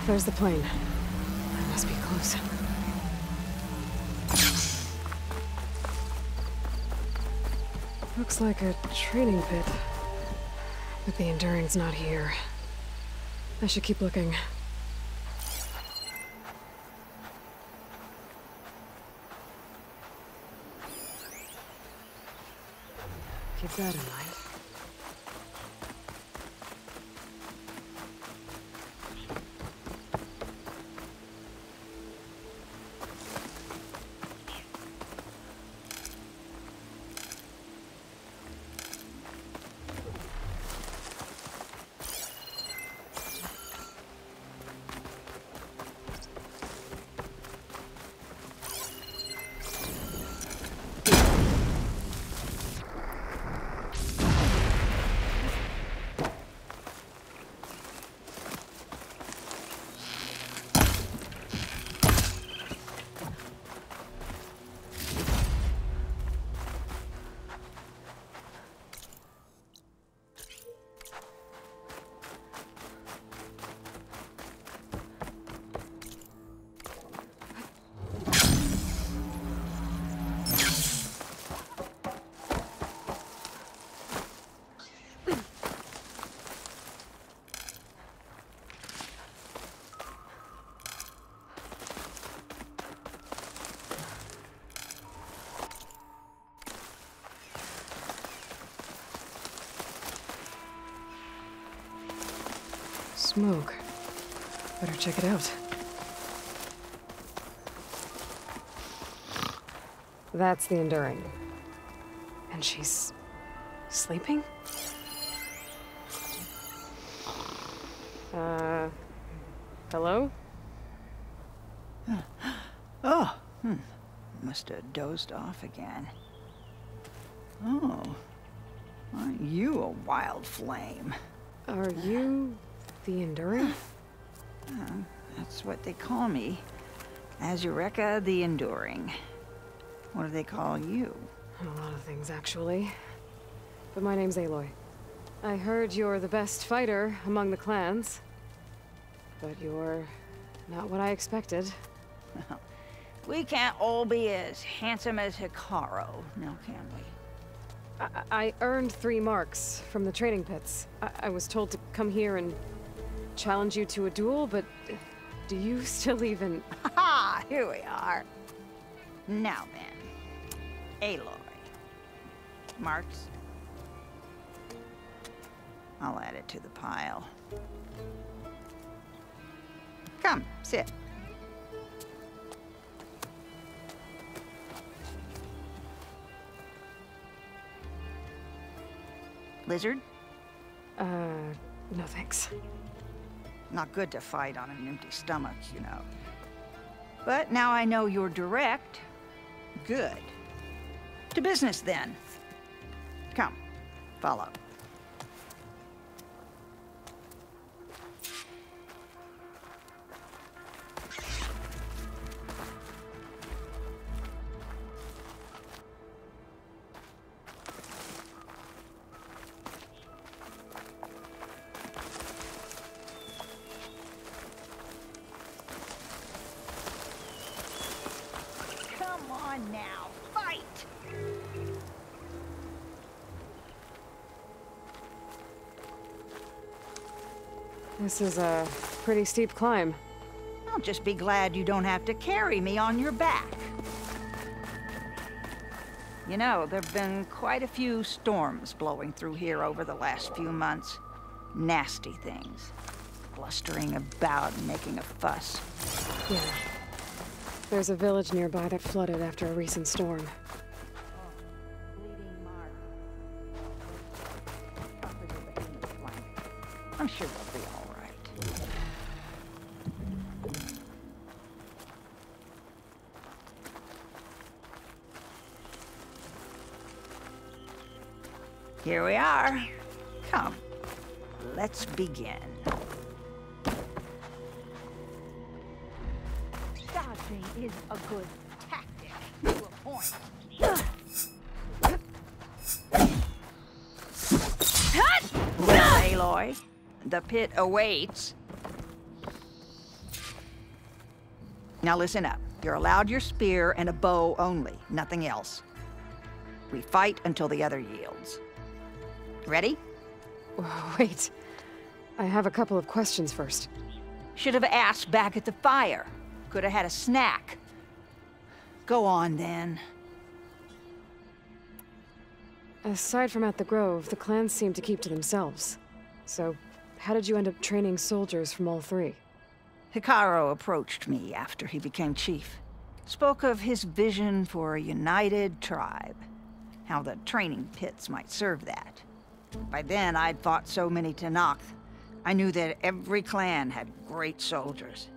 There's the plane. I must be close. Looks like a training pit. But the Enduring's not here. I should keep looking. Keep that in mind. Smoke. Better check it out. That's the Enduring. And she's sleeping? Hello? Oh, must have dozed off again. Oh, aren't you a wild flame? Are you the Enduring? That's what they call me. Azureka the Enduring. What do they call you? A lot of things, actually. But my name's Aloy. I heard you're the best fighter among the clans. But you're not what I expected. We can't all be as handsome as Hikaru, now can we? I earned 3 marks from the training pits. I was told to come here and challenge you to a duel, but do you still even... Ha! Here we are. Now then, Aloy. Marks? I'll add it to the pile. Come, sit. Lizard? No thanks. Not good to fight on an empty stomach, you know. But now I know you're direct. Good. To business, then. Come, follow. Come on now, fight! This is a pretty steep climb. I'll just be glad you don't have to carry me on your back. You know, there've been quite a few storms blowing through here over the last few months. Nasty things. Blustering about and making a fuss. Yeah. There's a village nearby that flooded after a recent storm. Bleeding mark. I'm sure they'll be all right. Here we are. Come, let's begin. Dodging is a good tactic, to a point. Well, Aloy, the pit awaits. Now listen up. You're allowed your spear and a bow only, nothing else. We fight until the other yields. Ready? Wait. I have a couple of questions first. Should have asked back at the fire. Could have had a snack. Go on, then. Aside from at the Grove, the clans seem to keep to themselves. So, how did you end up training soldiers from all three? Hikaru approached me after he became chief. Spoke of his vision for a united tribe. How the training pits might serve that. By then, I'd fought so many Tenakth. I knew that every clan had great soldiers.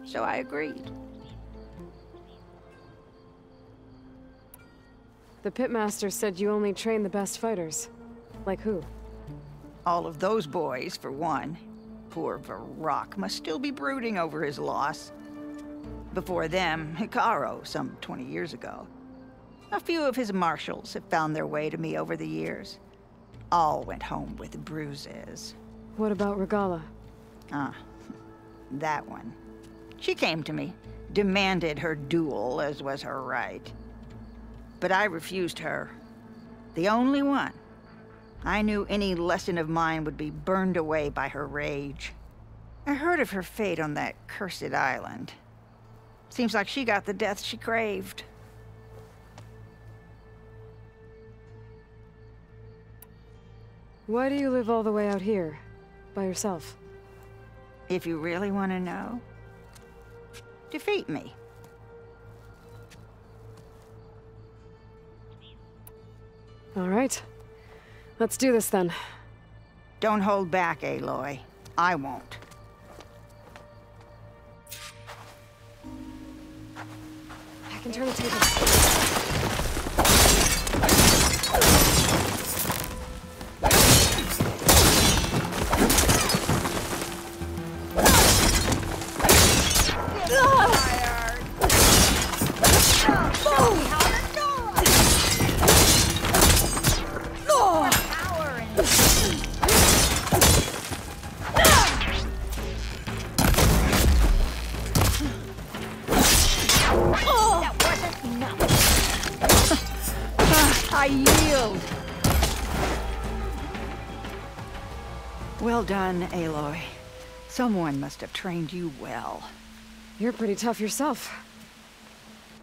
So I agreed. The pitmaster said you only train the best fighters. Like who? All of those boys, for one. Poor Varrock must still be brooding over his loss. Before them, Hikaru, some 20 years ago. A few of his marshals have found their way to me over the years. All went home with bruises. What about Regalla? Ah, that one. She came to me, demanded her duel, as was her right. But I refused her. The only one. I knew any lesson of mine would be burned away by her rage. I heard of her fate on that cursed island. Seems like she got the death she craved. Why do you live all the way out here? By yourself? If you really want to know, defeat me. All right. Let's do this then. Don't hold back, Aloy. I won't. I can turn the table. I yield. Well done, Aloy. Someone must have trained you well. You're pretty tough yourself.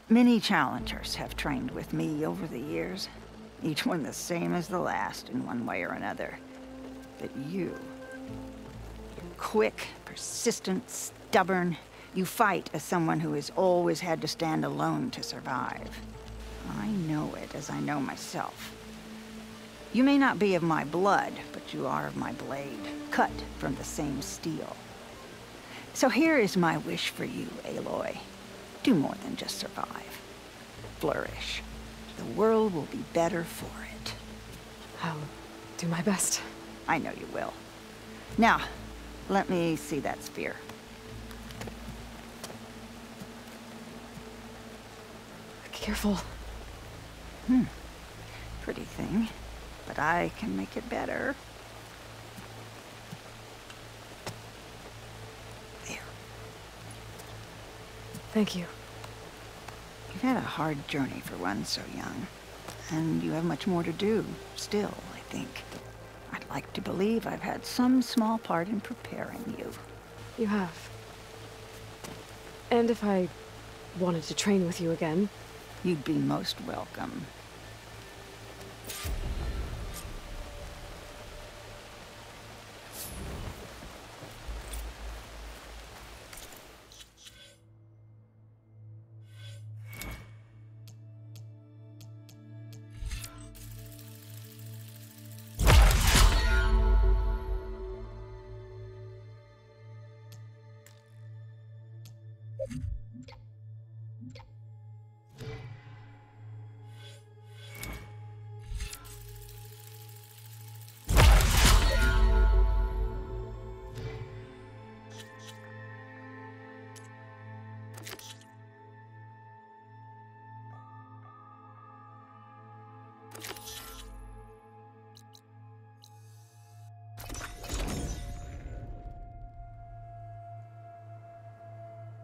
Many challengers have trained with me over the years. Each one the same as the last in one way or another. But you're quick, persistent, stubborn. You fight as someone who has always had to stand alone to survive. I know it as I know myself. You may not be of my blood, but you are of my blade, cut from the same steel. So here is my wish for you, Aloy. Do more than just survive. Flourish. The world will be better for it. I'll do my best. I know you will. Now, let me see that spear. Careful. Pretty thing, but I can make it better. There. Thank you. You've had a hard journey for one so young. And you have much more to do, still, I think. I'd like to believe I've had some small part in preparing you. You have. And if I wanted to train with you again... You'd be most welcome.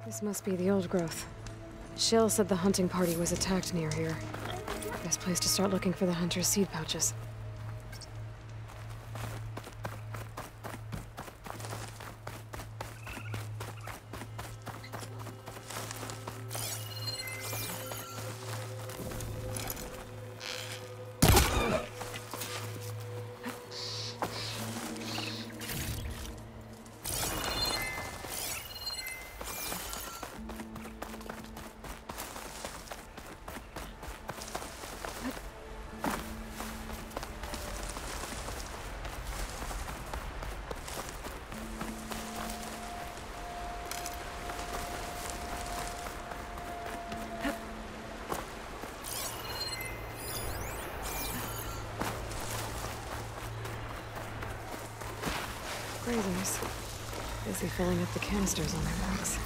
This must be the old growth. Shell said the hunting party was attacked near here. Best place to start looking for the hunter's seed pouches. Grazers. Busy filling up the canisters on their backs.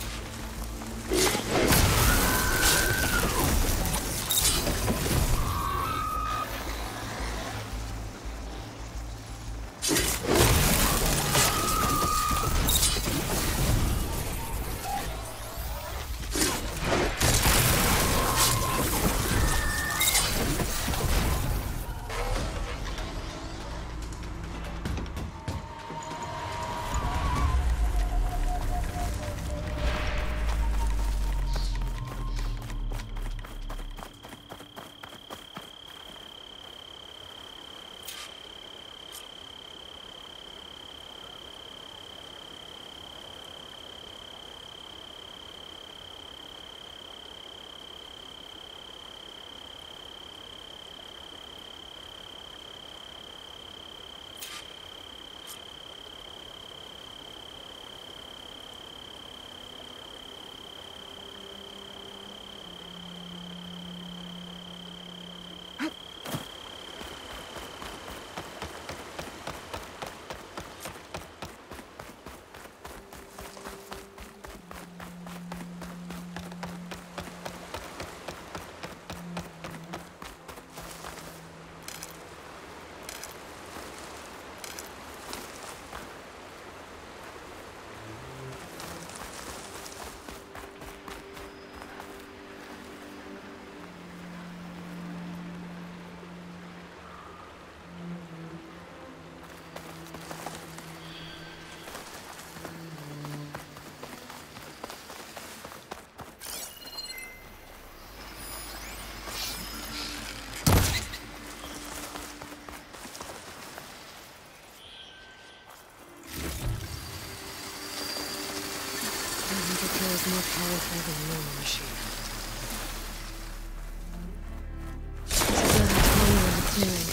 Is more powerful than a normal machine. There's a tunnel in the clearing.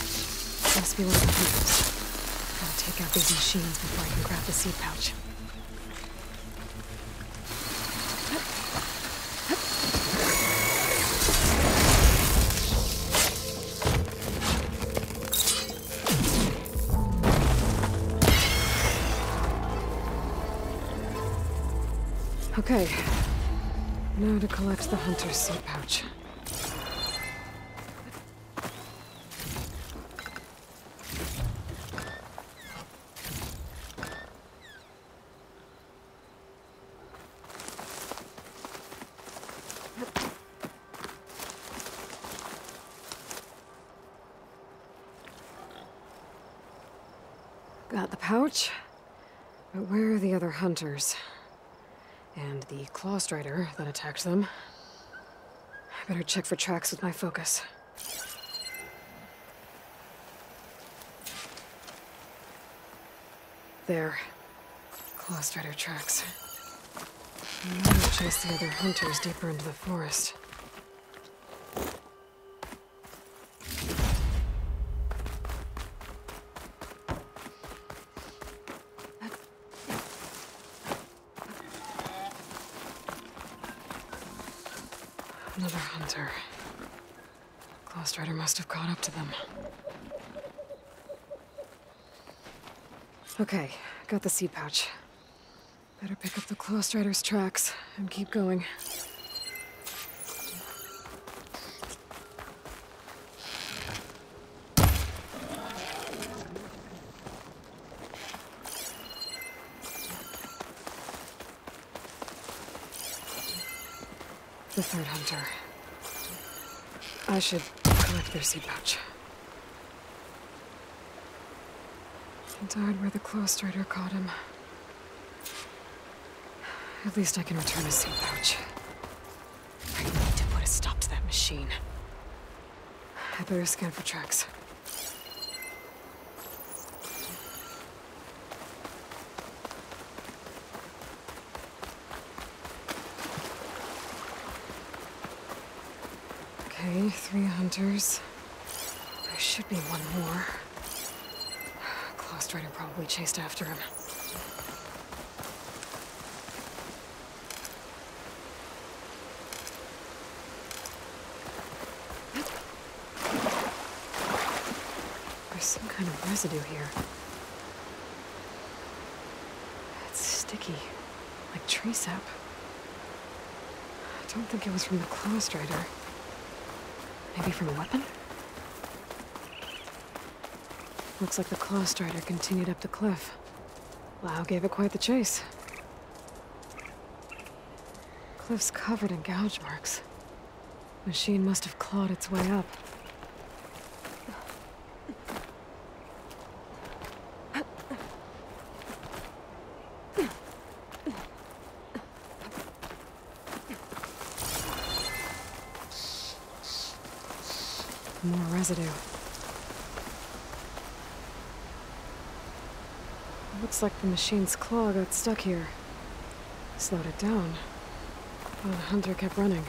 Must be one of the hunters. Gotta take out these machines before I can grab the seed pouch. Okay, now to collect the hunter's seed pouch. Got the pouch, but where are the other hunters? And the Claw Strider that attacked them. I better check for tracks with my focus. There. Claw Strider tracks. I might have chased the other hunters deeper into the forest. Another hunter. Claw Strider must have caught up to them. Okay, got the seed pouch. Better pick up the Claw Strider's tracks and keep going. The third hunter. I should collect their seed pouch. He died where the Claw Strider caught him. At least I can return his seed pouch. I need to put a stop to that machine. I better scan for tracks. Okay, 3 hunters. There should be one more. Claw Strider probably chased after him. There's some kind of residue here. It's sticky, like tree sap. I don't think it was from the Claw Strider. Maybe from a weapon? Looks like the Claw Strider continued up the cliff. Lau gave it quite the chase. Cliff's covered in gouge marks. Machine must have clawed its way up. More residue. Looks like the machine's claw got stuck here. Slowed it down. While the hunter kept running.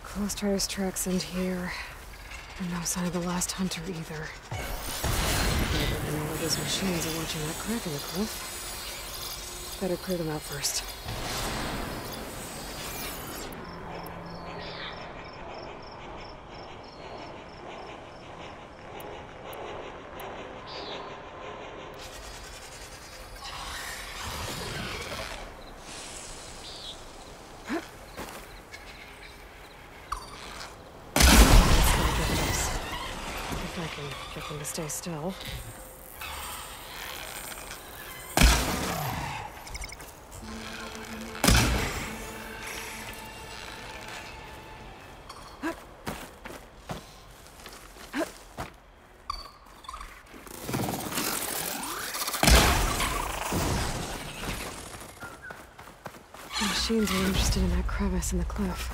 Claw Strider's tracks end here. And no sign of the last hunter either. I don't know where those machines are watching that crack in the cliff. Better clear them out first. I can get them to stay still. The machines are interested in that crevice in the cliff.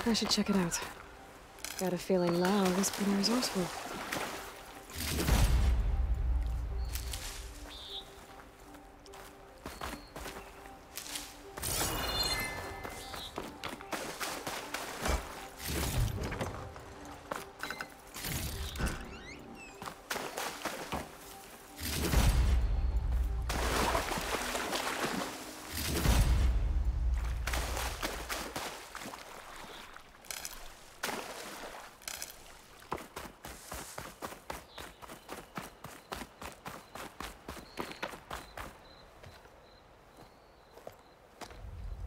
I should check it out. Got a feeling Lau was pretty resourceful.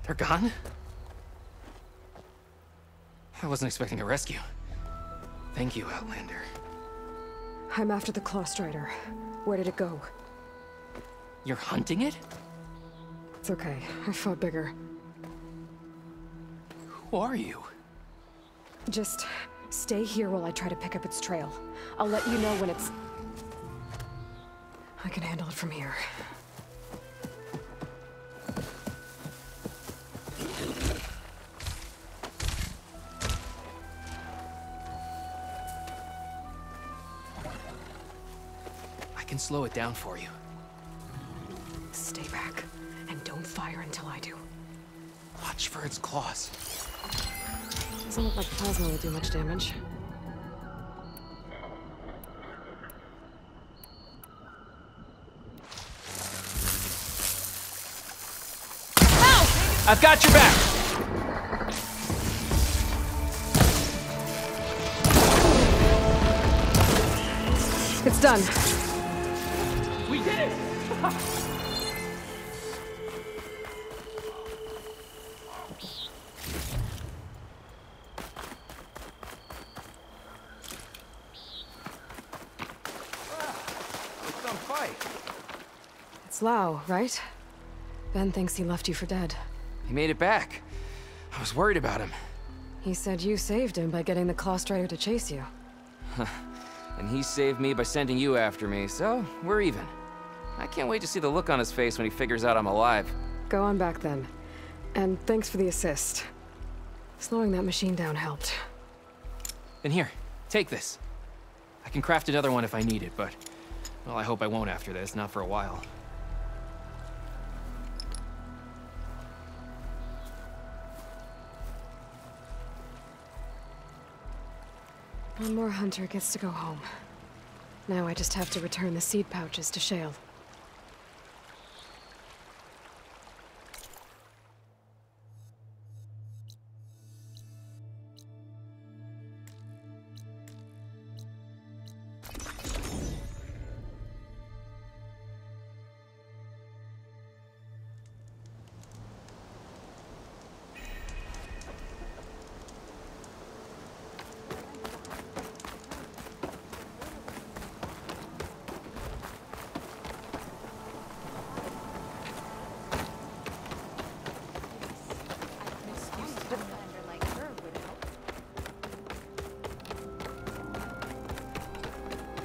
They're gone? I wasn't expecting a rescue. Thank you, Outlander. I'm after the Claw Strider. Where did it go? You're hunting it? It's okay. I fought bigger. Who are you? Just stay here while I try to pick up its trail. I'll let you know when it's... I can handle it from here. I can slow it down for you. Stay back, and don't fire until I do. Watch for its claws. Doesn't look like plasma will do much damage. I've got your back! It's done. We did it! Lau, right? Ben thinks he left you for dead. He made it back. I was worried about him. He said you saved him by getting the Claw Strider to chase you. And he saved me by sending you after me, so we're even. I can't wait to see the look on his face when he figures out I'm alive. Go on back then. And thanks for the assist. Slowing that machine down helped. And here, take this. I can craft another one if I need it, but... well, I hope I won't after this, not for a while. One more hunter gets to go home. Now I just have to return the seed pouches to Shale.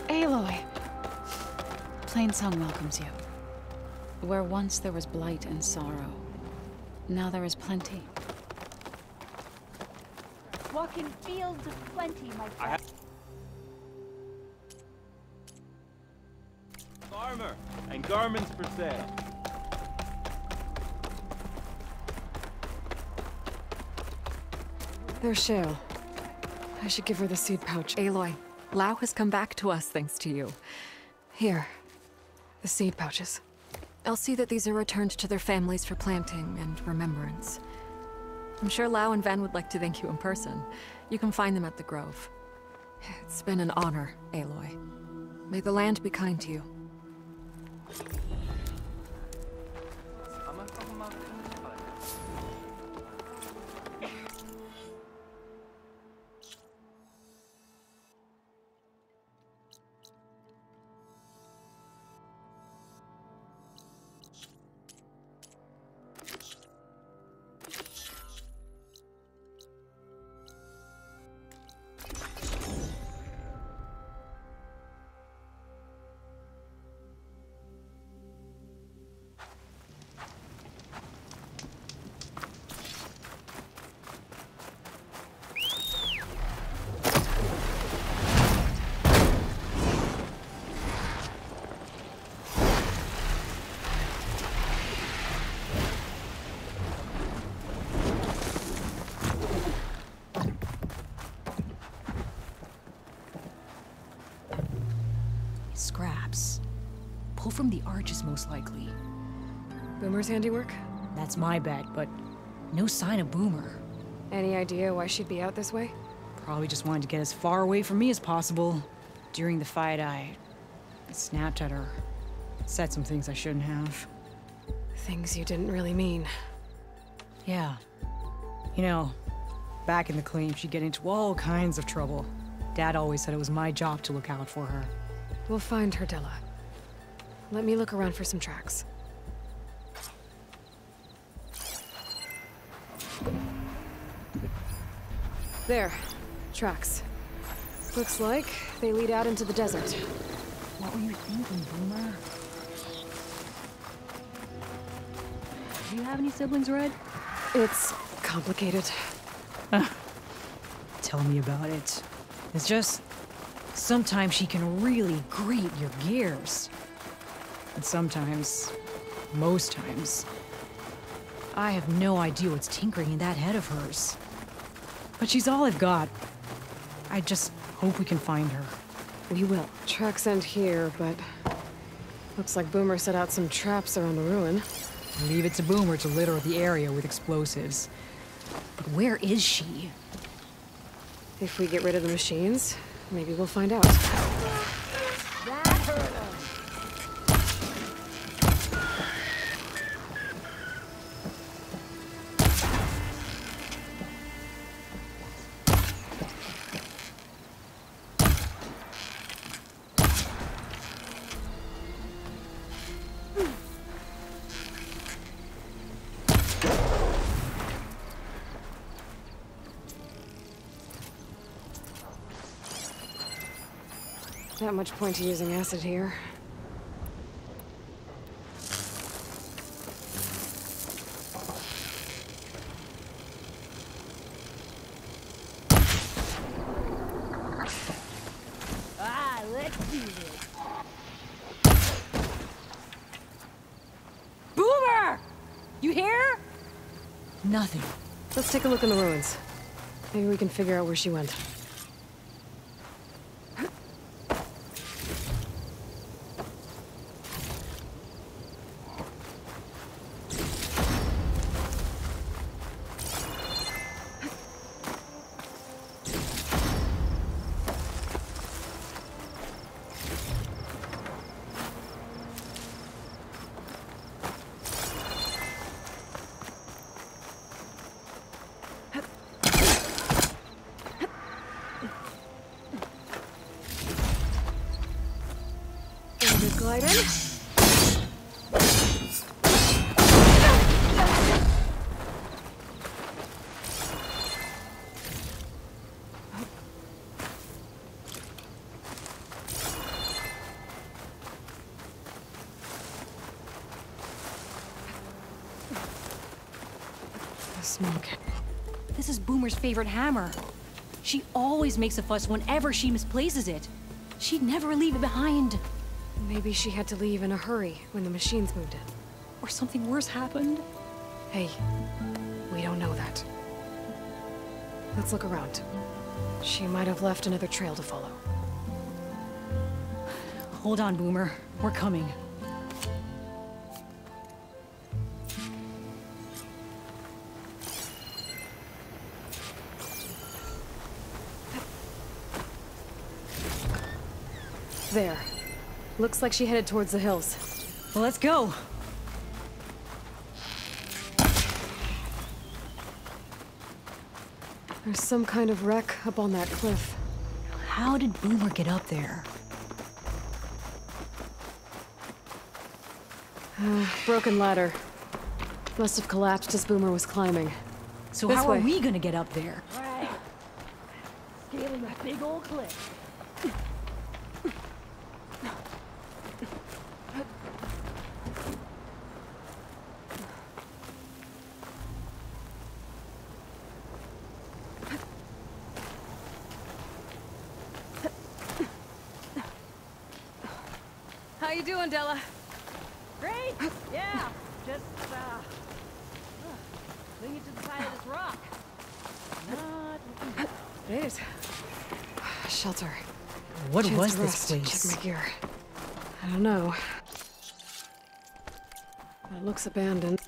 Aloy! Plainsong welcomes you. Where once there was blight and sorrow, now there is plenty. Walk in fields of plenty, my friend. Armor and garments for sale. There's Shale. I should give her the seed pouch. Aloy, Lau has come back to us thanks to you. Here. The seed pouches. I'll see that these are returned to their families for planting and remembrance. I'm sure Lau and Van would like to thank you in person. You can find them at the Grove. It's been an honor, Aloy. May the land be kind to you. Scraps. Pull from the arches, most likely. Boomer's handiwork? That's my bet, but no sign of Boomer. Any idea why she'd be out this way? Probably just wanted to get as far away from me as possible. During the fight, I snapped at her. Said some things I shouldn't have. Things you didn't really mean. Yeah. You know, back in the claim, she'd get into all kinds of trouble. Dad always said it was my job to look out for her. We'll find her, Della. Let me look around for some tracks. There. Tracks. Looks like they lead out into the desert. What were you thinking, Boomer? Do you have any siblings, Red? It's complicated. Tell me about it. It's just... sometimes she can really grate your gears. And sometimes, most times, I have no idea what's tinkering in that head of hers. But she's all I've got. I just hope we can find her. We will. Tracks end here, but... looks like Boomer set out some traps around the ruin. Leave it to Boomer to litter the area with explosives. But where is she? If we get rid of the machines, maybe we'll find out. that much point to using acid here. Let's do this. Boomer! You here? Nothing. Let's take a look in the ruins. Maybe we can figure out where she went. Glide in. The smoke. This is Boomer's favorite hammer. She always makes a fuss whenever she misplaces it. She'd never leave it behind. Maybe she had to leave in a hurry when the machines moved in. Or something worse happened. Hey, we don't know that. Let's look around. She might have left another trail to follow. Hold on, Boomer. We're coming. There. Looks like she headed towards the hills. Well, let's go. There's some kind of wreck up on that cliff. How did Boomer get up there? Broken ladder. Must have collapsed as Boomer was climbing. So This how way. are we gonna get up there? Right. Scaling a big old cliff. How you doing, Della? Great! Yeah, just, clinging to the side of this rock. Not looking good. It is. Shelter. What Chance was to this rest. place? Check my gear. I don't know. It looks abandoned.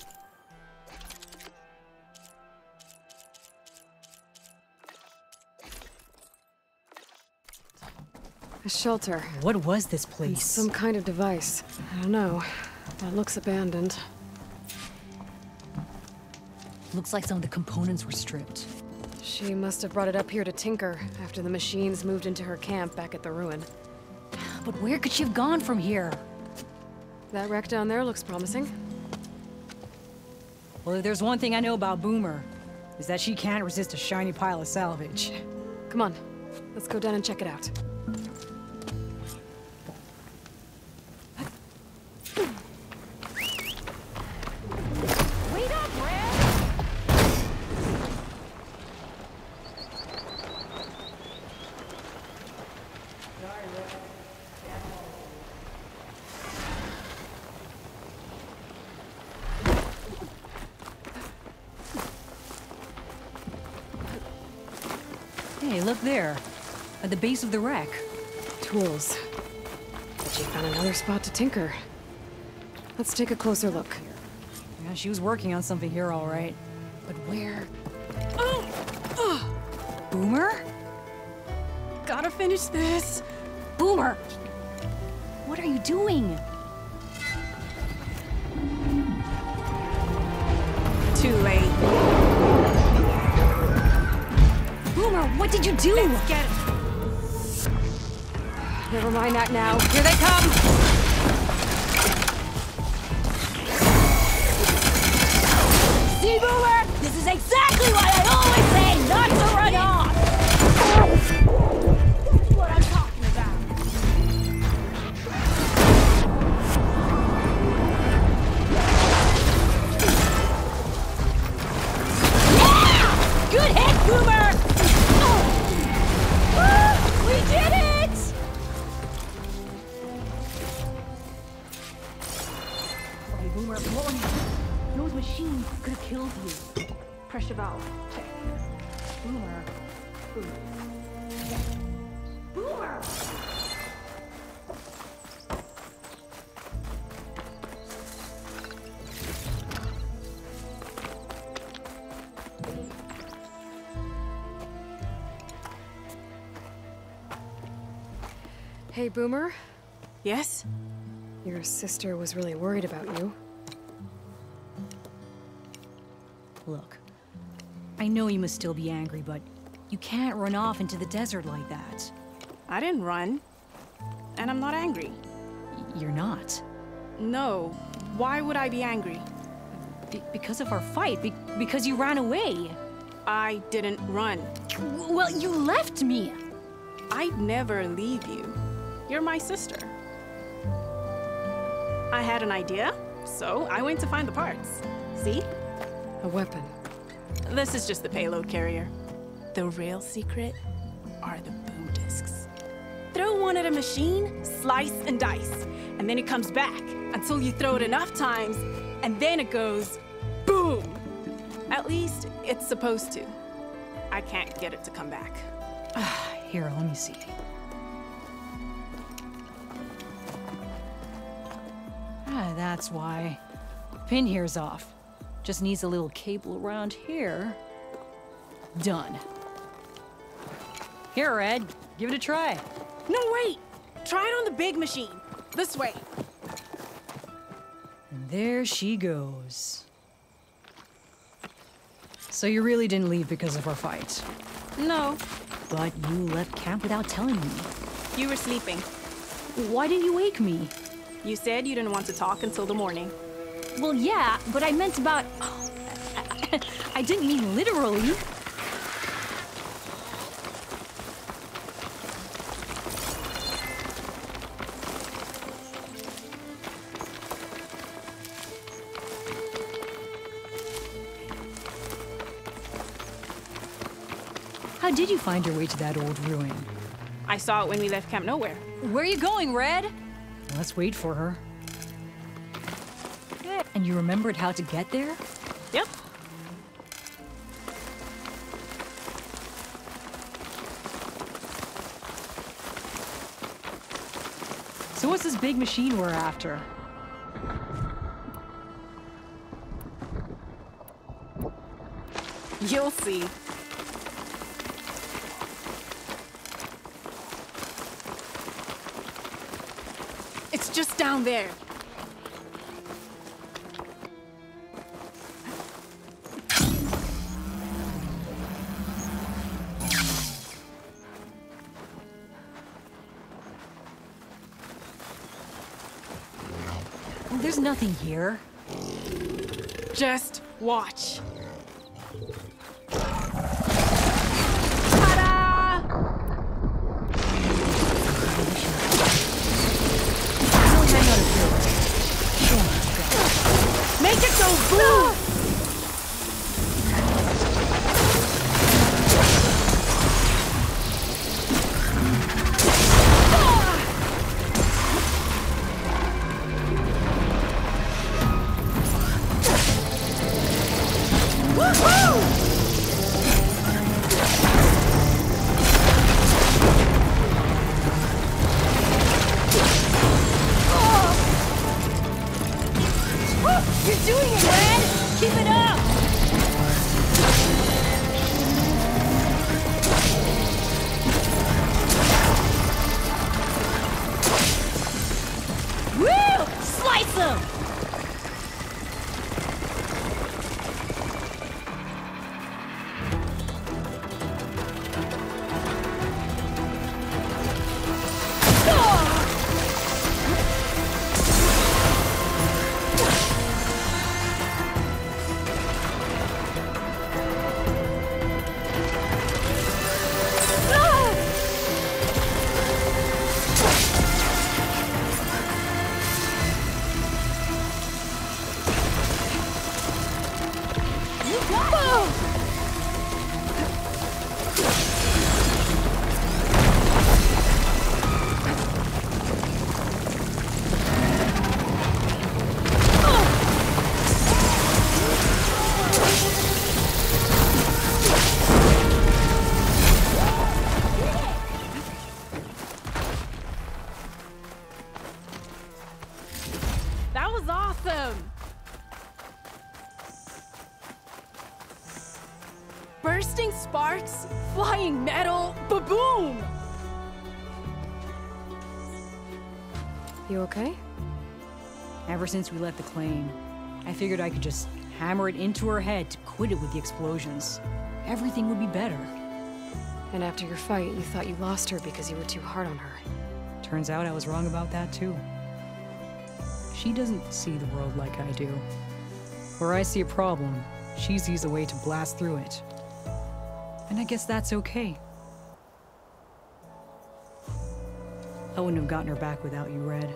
A shelter. What was this And place? some kind of device. I don't know. It looks abandoned. Looks like some of the components were stripped. She must have brought it up here to tinker after the machines moved into her camp back at the ruin. But where could she have gone from here? That wreck down there looks promising. Well, if there's one thing I know about Boomer, is that she can't resist a shiny pile of salvage. Come on. Let's go down and check it out. Wait up, Red! Hey, look there. At the base of the wreck. Tools. But she found another spot to tinker. Let's take a closer look. Yeah, she was working on something here, all right. But where? Boomer? Gotta finish this! Boomer! What are you doing? Too late. Boomer, what did you do? Let's get it. Never mind that now. Here they come! See, Boomer? This is exactly why I always say not to run off! That's what I'm talking about. Boomer, warning. Those machines could have killed you. Pressure valve. Check. Boomer. Boomer! Hey, Boomer. Yes? Your sister was really worried about you. Look, I know you must still be angry, but you can't run off into the desert like that. I didn't run. And I'm not angry. You're not. No. Why would I be angry? Because of our fight. Because you ran away. I didn't run. Well, you left me. I'd never leave you. You're my sister. I had an idea, so I went to find the parts. See? A weapon. This is just the payload carrier. The real secret are the boom discs. Throw one at a machine, slice and dice, and then it comes back until you throw it enough times, and then it goes boom! At least, it's supposed to. I can't get it to come back. Here, let me see. That's why. Pin here's off. Just needs a little cable around here. Done. Here, Red. Give it a try. No, wait! Try it on the big machine. This way. And there she goes. So you really didn't leave because of our fight? No. But you left camp without telling me. You were sleeping. Why didn't you wake me? You said you didn't want to talk until the morning. Well, yeah, but I meant about... I didn't mean literally. How did you find your way to that old ruin? I saw it when we left Camp Nowhere. Where are you going, Red? Let's wait for her. And you remembered how to get there? Yep. So what's this big machine we're after? You'll see. It's just down there. There's nothing here. Just watch. Make it go boom! You're doing it, Red! Keep it up! Woo! Slice them! awesome! Bursting sparks, flying metal, ba-boom! You okay? Ever since we left the claim, I figured I could just hammer it into her head to quit it with the explosions. Everything would be better. And after your fight, you thought you lost her because you were too hard on her. Turns out I was wrong about that too. She doesn't see the world like I do. Where I see a problem, she sees a way to blast through it. And I guess that's okay. I wouldn't have gotten her back without you, Red.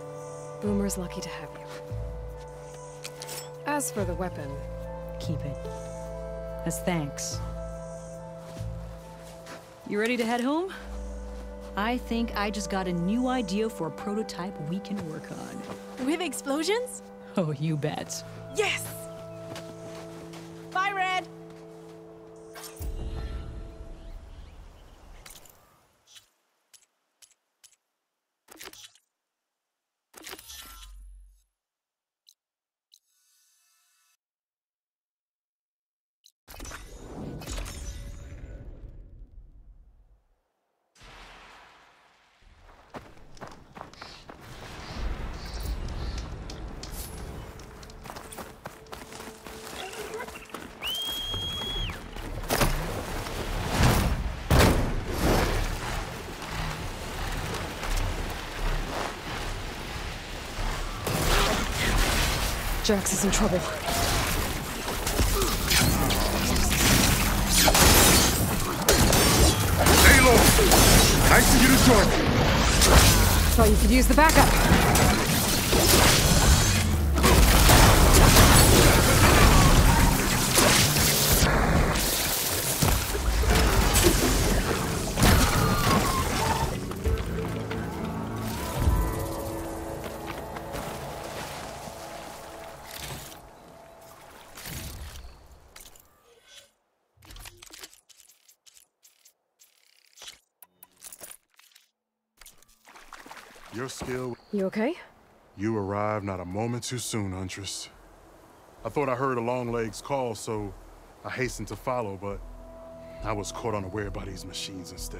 Boomer's lucky to have you. As for the weapon... Keep it. As thanks. You ready to head home? I think I just got a new idea for a prototype we can work on. With explosions? Oh, you bet. Yes! Bye, Red! Jax is in trouble. Stay low! Nice to get a joint! Thought you could use the backup. Your skill... You okay? You arrived not a moment too soon, Huntress. I thought I heard a Longlegs call, so I hastened to follow, but I was caught unaware by these machines instead.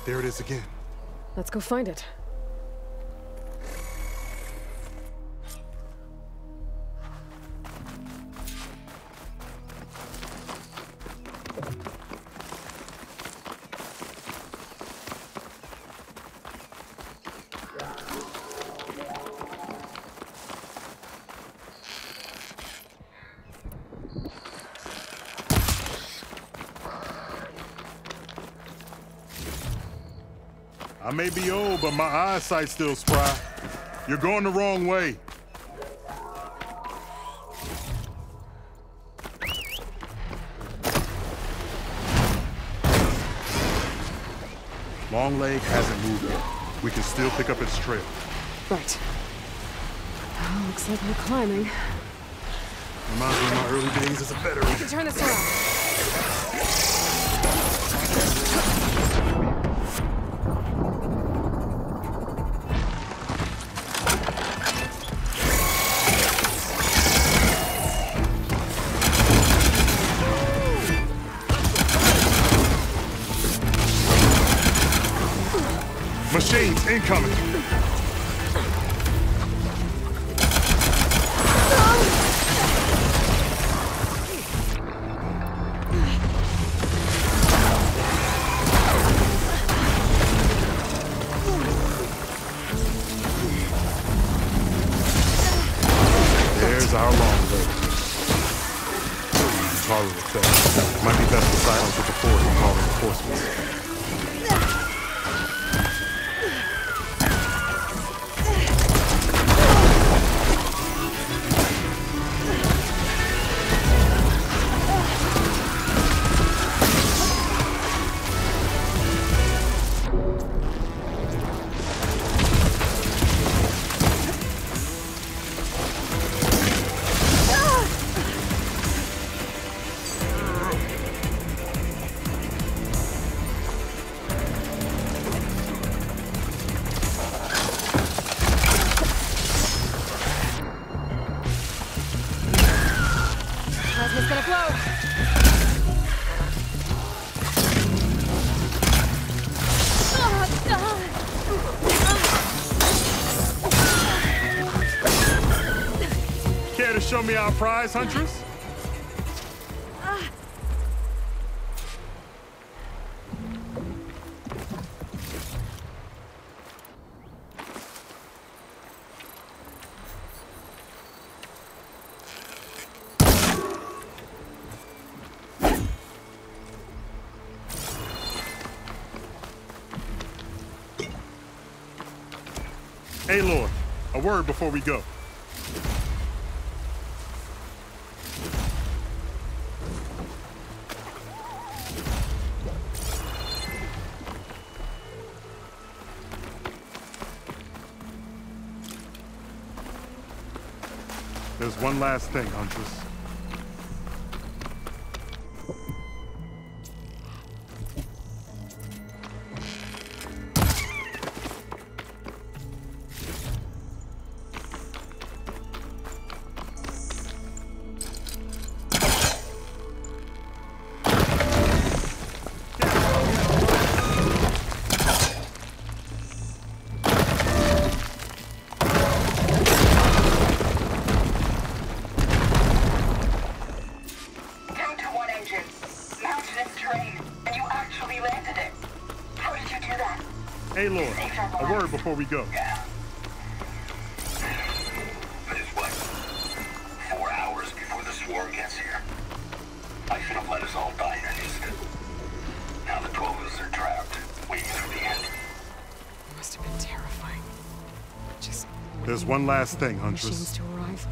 There it is again. Let's go find it. I may be old, but my eyesight's still spry. You're going the wrong way. Longleg hasn't moved yet. We can still pick up its trail. Right. Oh, looks like we're climbing. Reminds me of my early days as a veteran. We can turn this around. Machines incoming! There's our Longlegs. Taru effect. Might be best to silence with the force and call reinforcements. plasma's gonna flow. Care to show me our prize, Huntress? Aloy, a word before we go. There's one last thing, Huntress. Aloy, a word before we go. But it's what? 4 hours before the swarm gets here. I should have let us all die in an instant. Now the 12 of us are trapped, waiting for the end. It must have been terrifying. Just There's one last thing, machines Huntress. to arrive.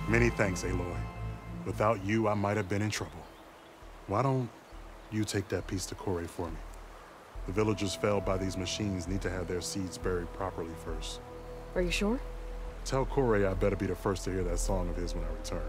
Many thanks, Aloy. Without you, I might have been in trouble. Why don't you take that piece to Corey for me? The villagers felled by these machines need to have their seeds buried properly first. Are you sure? Tell Corey I better be the first to hear that song of his when I return.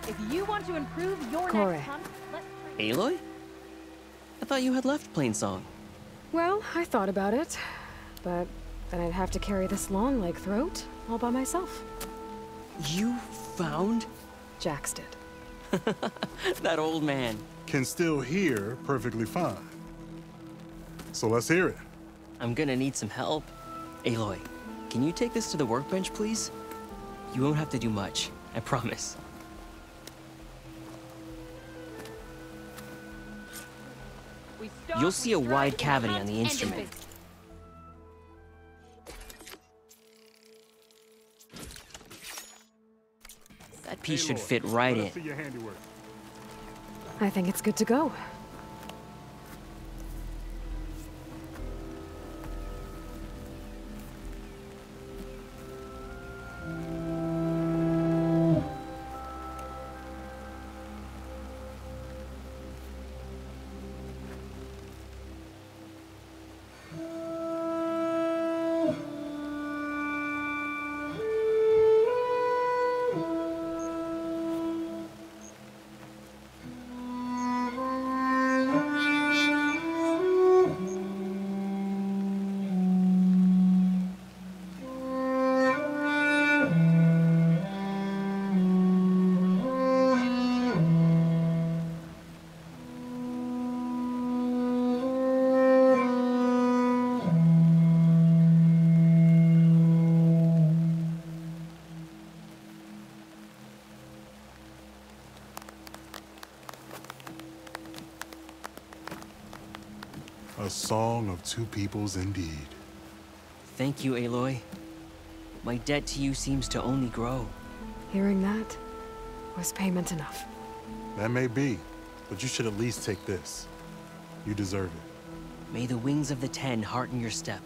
If you want to improve your Corey. next hunt, let's... Aloy? I thought you had left Plainsong. Well, I thought about it, but then I'd have to carry this long leg throat all by myself. You found? Jax did. That old man. Can still hear perfectly fine. So let's hear it. I'm gonna need some help. Aloy, can you take this to the workbench, please? You won't have to do much, I promise. You'll see a wide cavity on the instrument. That piece should fit right in. I think it's good to go. A song of two peoples indeed. Thank you, Aloy. My debt to you seems to only grow. Hearing that was payment enough. That may be, but you should at least take this. You deserve it. May the wings of the Ten hearten your step.